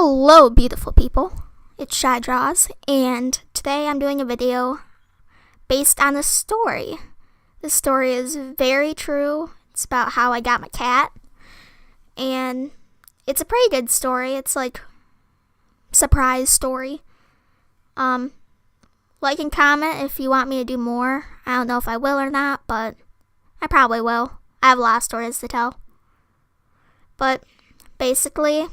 Hello, beautiful people. It's Chey Draws, and today I'm doing a video based on a story. This story is very true. It's about how I got my cat, and it's a pretty good story. It's like surprise story. Like and comment if you want me to do more. I don't know if I will or not, but I probably will. I have a lot of stories to tell. But basically,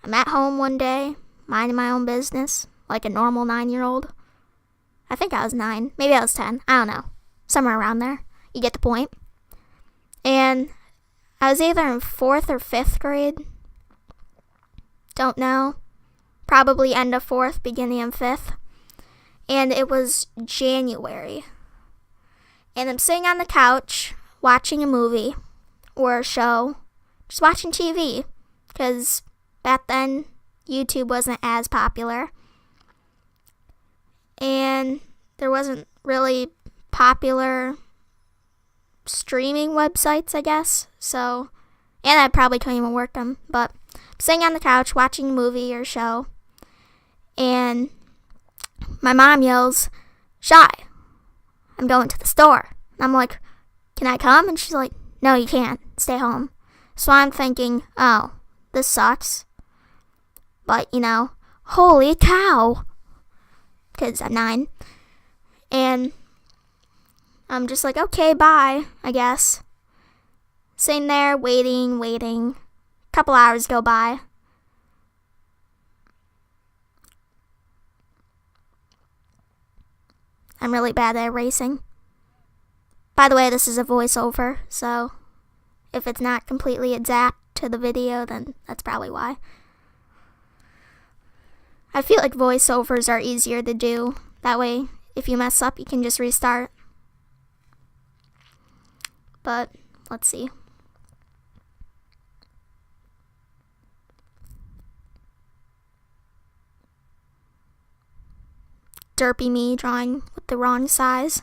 I'm at home one day, minding my own business, like a normal 9-year-old. I think I was 9. Maybe I was 10. I don't know. Somewhere around there. You get the point. And I was either in 4th or 5th grade. Don't know. Probably end of 4th, beginning of 5th. And it was January. And I'm sitting on the couch, watching a movie or a show. Just watching TV. Because back then, YouTube wasn't as popular. And there wasn't really popular streaming websites, I guess. So, and I probably couldn't even work them. But I'm sitting on the couch watching a movie or show. And my mom yells, "Chey, I'm going to the store." And I'm like, "Can I come?" And she's like, "No, you can't. Stay home." So I'm thinking, oh, this sucks. But, holy cow. Because I'm 9. And I'm just like, okay, bye, I guess. Sitting there, waiting. Couple hours go by. I'm really bad at erasing. By the way, this is a voiceover, so if it's not completely exact to the video, then that's probably why. I feel like voiceovers are easier to do. That way, if you mess up, you can just restart. But, let's see. Derpy me drawing with the wrong size.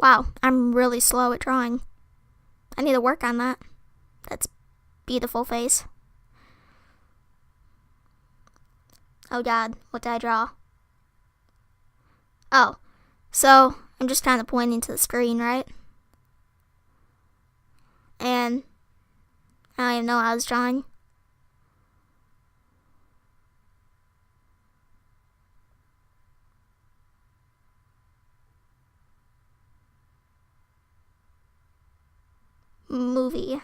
Wow, I'm really slow at drawing. I need to work on that. That's beautiful face. Oh God, what did I draw? Oh, so I'm just kind of pointing to the screen, right? And I don't even know what I was drawing. Movie.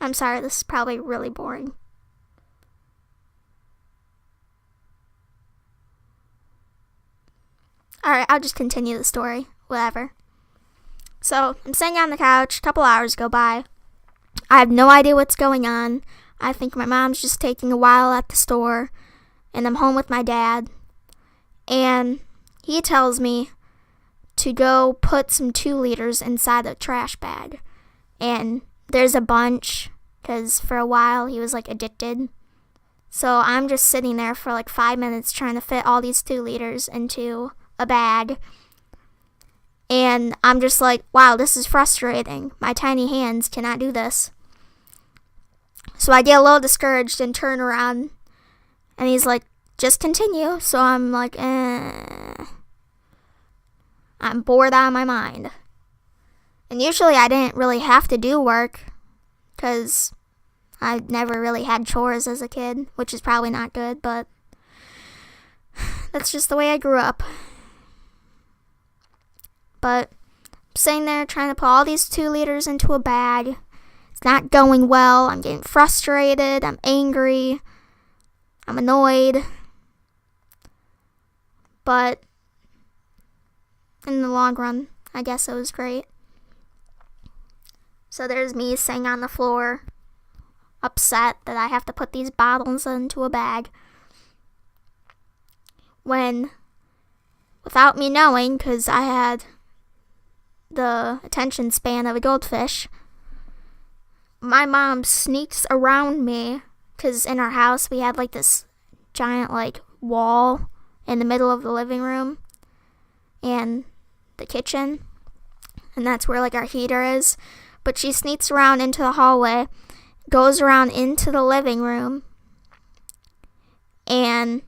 I'm sorry, this is probably really boring. Alright, I'll just continue the story. Whatever. So, I'm sitting on the couch, a couple hours go by. I have no idea what's going on. I think my mom's just taking a while at the store. And I'm home with my dad. And he tells me to go put some 2 liters inside a trash bag. And there's a bunch, because for a while he was like addicted. So I'm just sitting there for like 5 minutes trying to fit all these 2 liters into a bag. And I'm just like, wow, this is frustrating. My tiny hands cannot do this. So I get a little discouraged and turn around. And he's like, just continue. So I'm like, I'm bored out of my mind. And usually I didn't really have to do work, because I never really had chores as a kid, which is probably not good, but that's just the way I grew up. But I'm sitting there trying to put all these 2 liters into a bag. It's not going well. I'm getting frustrated. I'm angry. I'm annoyed. But in the long run, I guess it was great. So there's me sitting on the floor, upset that I have to put these bottles into a bag. When, without me knowing, because I had the attention span of a goldfish, my mom sneaks around me, because in our house we had like this giant like wall in the middle of the living room and the kitchen. And that's where like our heater is. But she sneaks around into the hallway, goes around into the living room, and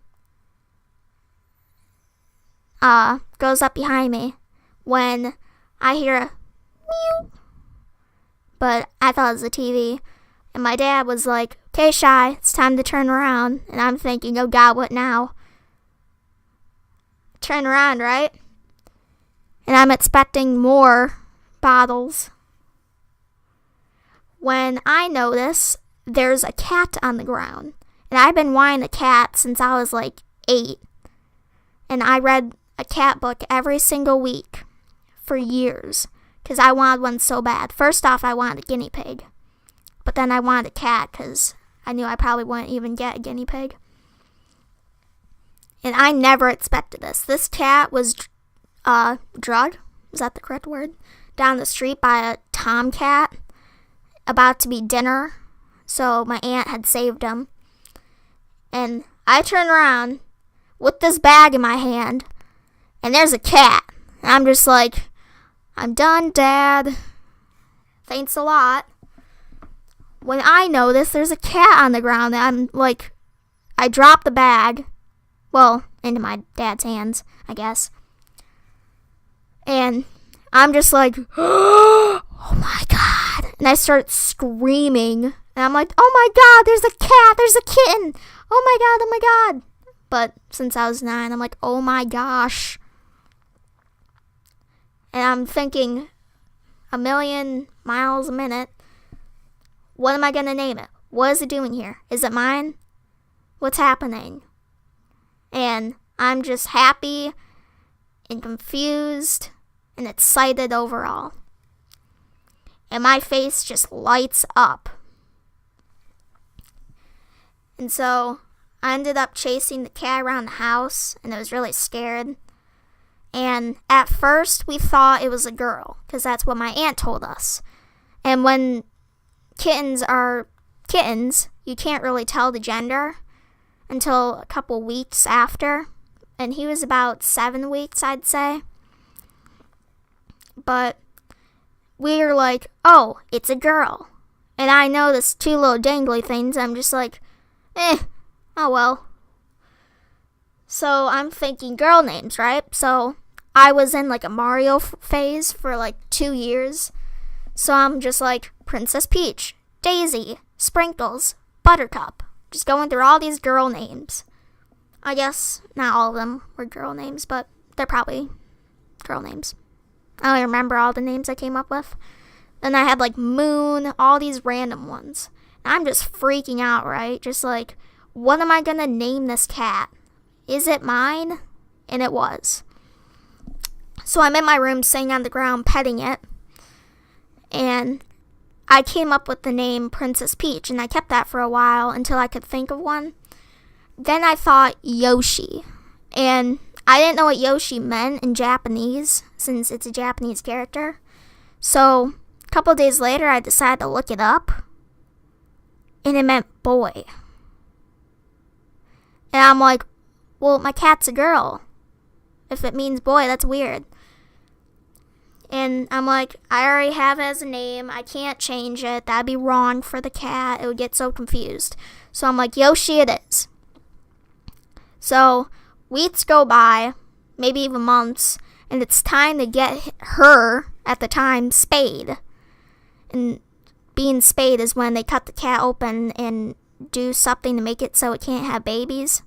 goes up behind me when I hear a meow. But I thought it was the TV. And my dad was like, "Okay, Chey, it's time to turn around." And I'm thinking, oh God, what now? Turn around, right? And I'm expecting more bottles. When I notice there's a cat on the ground. And I've been wanting a cat since I was like 8. And I read a cat book every single week for years. Because I wanted one so bad. First off, I wanted a guinea pig. But then I wanted a cat because I knew I probably wouldn't even get a guinea pig. And I never expected this. This cat was drugged, is that the correct word? Down the street by a tomcat, about to be dinner. So my aunt had saved him. And I turn around with this bag in my hand, and there's a cat. And I'm just like, I'm done, Dad. Thanks a lot. When I notice there's a cat on the ground, I'm like, I drop the bag. Well, into my dad's hands, I guess. And I'm just like, oh my God. And I start screaming. And I'm like, oh my God, there's a cat, there's a kitten. Oh my God, oh my God. But since I was 9, I'm like, oh my gosh. And I'm thinking a million miles a minute. What am I going to name it? What is it doing here? Is it mine? What's happening? And I'm just happy and confused and excited overall. And my face just lights up. And so I ended up chasing the cat around the house, and I was really scared. And at first we thought it was a girl, because that's what my aunt told us. And when kittens are kittens, you can't really tell the gender until a couple weeks after. And he was about 7 weeks, I'd say. But we were like, oh, it's a girl. And I noticed 2 little dangly things. I'm just like, oh well. So I'm thinking girl names, right? So I was in like a Mario phase for like 2 years. So I'm just like Princess Peach, Daisy, Sprinkles, Buttercup. Just going through all these girl names. I guess not all of them were girl names, but they're probably girl names. I don't even remember all the names I came up with. Then I had like Moon, all these random ones. And I'm just freaking out, right? Just like, what am I going to name this cat? Is it mine? And it was. So I'm in my room sitting on the ground petting it. And I came up with the name Princess Peach, and I kept that for a while until I could think of one. Then I thought Yoshi, and I didn't know what Yoshi meant in Japanese, since it's a Japanese character. So a couple days later, I decided to look it up, and it meant boy. And I'm like, well, my cat's a girl. If it means boy, that's weird. And I'm like, I already have it as a name. I can't change it. That'd be wrong for the cat. It would get so confused. So I'm like, Yoshi it is. So weeks go by, maybe even months, and it's time to get her, at the time, spayed. And being spayed is when they cut the cat open and do something to make it so it can't have babies.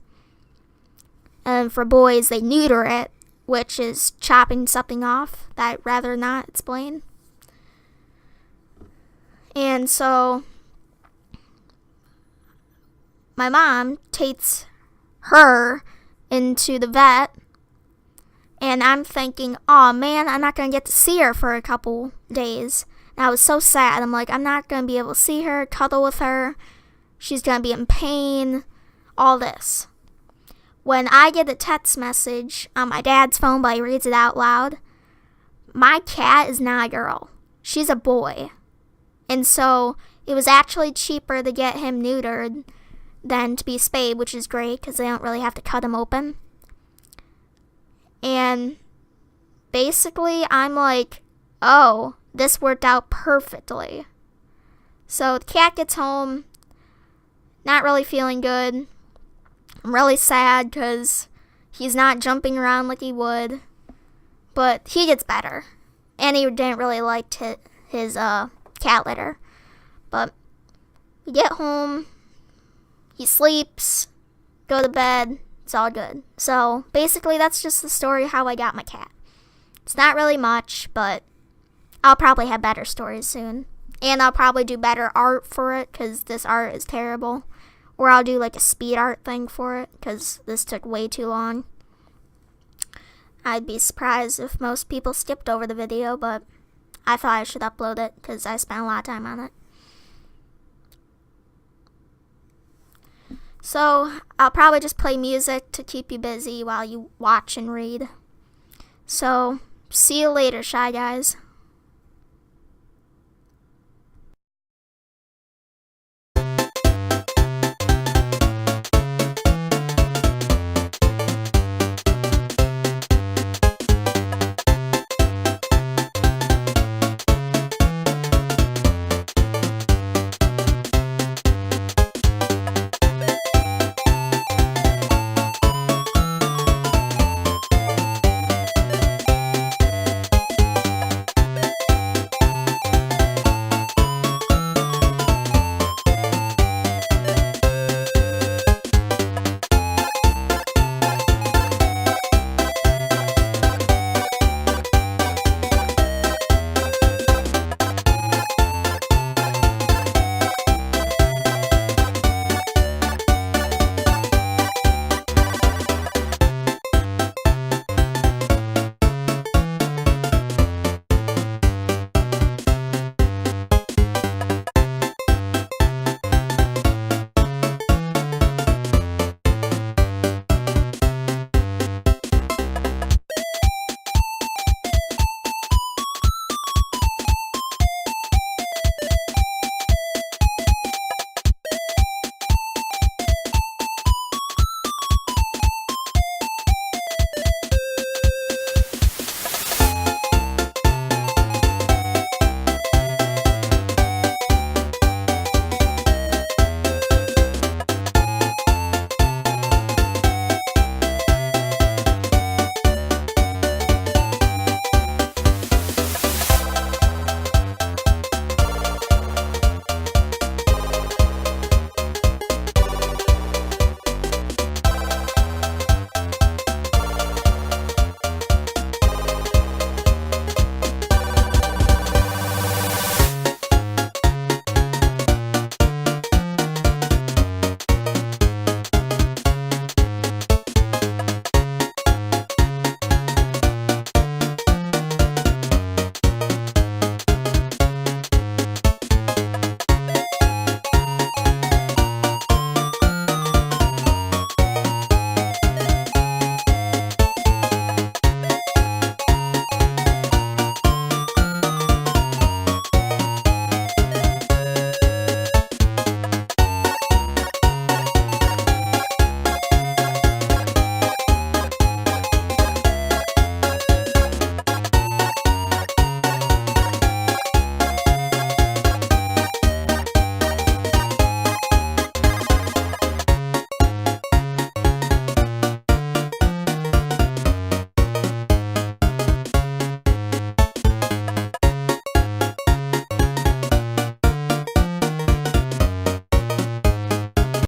And for boys, they neuter it, which is chopping something off that I'd rather not explain. And so my mom takes her into the vet, and I'm thinking, oh man, I'm not going to get to see her for a couple days. And I was so sad. I'm like, I'm not going to be able to see her, cuddle with her. She's going to be in pain, all this. When I get a text message on my dad's phone, but he reads it out loud, my cat is not a girl. She's a boy. And so it was actually cheaper to get him neutered than to be spayed, which is great because they don't really have to cut him open. And basically, I'm like, oh, this worked out perfectly. So the cat gets home, not really feeling good. I'm really sad because he's not jumping around like he would. But he gets better. And he didn't really like his cat litter. But we get home, he sleeps, go to bed, it's all good. So basically that's just the story how I got my cat. It's not really much, but I'll probably have better stories soon. And I'll probably do better art for it because this art is terrible. Or I'll do like a speed art thing for it because this took way too long. I'd be surprised if most people skipped over the video, but I thought I should upload it because I spent a lot of time on it. So I'll probably just play music to keep you busy while you watch and read. So see you later, Shy Guys.